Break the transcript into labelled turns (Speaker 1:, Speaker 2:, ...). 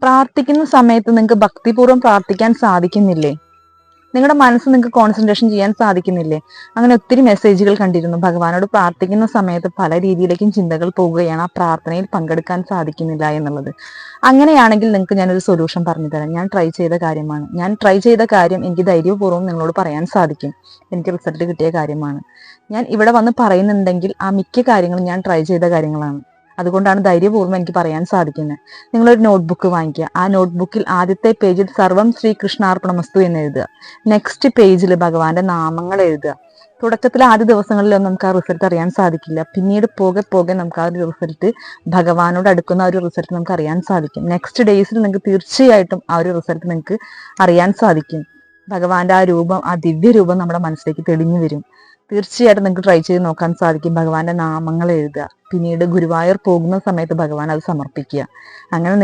Speaker 1: പ്രാർത്ഥിക്കുന്ന സമയത്ത് നിങ്ങൾക്ക് ഭക്തിപൂർവ്വം പ്രാർത്ഥിക്കാൻ സാധിക്കുന്നില്ലേ? നിങ്ങളുടെ മനസ്സ് നിങ്ങൾക്ക് കോൺസെൻട്രേഷൻ ചെയ്യാൻ സാധിക്കുന്നില്ലേ? അങ്ങനെ ഒത്തിരി മെസ്സേജുകൾ കണ്ടിരുന്നു. ഭഗവാനോട് പ്രാർത്ഥിക്കുന്ന സമയത്ത് പല രീതിയിലേക്കും ചിന്തകൾ പോവുകയാണ്, ആ പ്രാർത്ഥനയിൽ പങ്കെടുക്കാൻ സാധിക്കുന്നില്ല എന്നുള്ളത്. അങ്ങനെയാണെങ്കിൽ നിങ്ങൾക്ക് ഞാനൊരു സൊല്യൂഷൻ പറഞ്ഞു തരാം. ഞാൻ ട്രൈ ചെയ്ത കാര്യമാണ്. ഞാൻ ട്രൈ ചെയ്ത കാര്യം എനിക്ക് ധൈര്യപൂർവ്വം നിങ്ങളോട് പറയാൻ സാധിക്കും. എനിക്ക് റിസൾട്ട് കിട്ടിയ കാര്യമാണ്. ഞാൻ ഇവിടെ വന്ന് പറയുന്നുണ്ടെങ്കിൽ ആ മിക്ക കാര്യങ്ങളും ഞാൻ ട്രൈ ചെയ്ത കാര്യങ്ങളാണ്. അതുകൊണ്ടാണ് ധൈര്യപൂർവ്വം എനിക്ക് പറയാൻ സാധിക്കുന്നത്. നിങ്ങളൊരു നോട്ട്ബുക്ക് വാങ്ങിക്കുക. ആ നോട്ട്ബുക്കിൽ ആദ്യത്തെ പേജിൽ സർവം ശ്രീ കൃഷ്ണാർപ്പണമസ്തു എന്ന് എഴുതുക. നെക്സ്റ്റ് പേജിൽ ഭഗവാന്റെ നാമങ്ങൾ എഴുതുക. തുടക്കത്തിൽ ആദ്യ ദിവസങ്ങളിലൊന്നും നമുക്ക് ആ റിസൾട്ട് അറിയാൻ സാധിക്കില്ല. പിന്നീട് പോകെ പോകെ നമുക്ക് ആ ഒരു റിസൾട്ട്, ഭഗവാനോട് അടുക്കുന്ന ആ ഒരു റിസൾട്ട് നമുക്ക് അറിയാൻ സാധിക്കും. നെക്സ്റ്റ് ഡേയ്സിൽ നിങ്ങൾക്ക് തീർച്ചയായിട്ടും ആ ഒരു റിസൾട്ട് നിങ്ങൾക്ക് അറിയാൻ സാധിക്കും. ഭഗവാന്റെ ആ രൂപം, ആ ദിവ്യ രൂപം നമ്മുടെ മനസ്സിലേക്ക് തെളിഞ്ഞു വരും. തീർച്ചയായിട്ടും നിങ്ങൾക്ക് ട്രൈ ചെയ്ത് നോക്കാൻ സാധിക്കും. ഭഗവാന്റെ നാമങ്ങൾ എഴുതുക. പിന്നീട് ഗുരുവായൂർ പോകുന്ന സമയത്ത് ഭഗവാൻ അത് സമർപ്പിക്കുക. അങ്ങനെ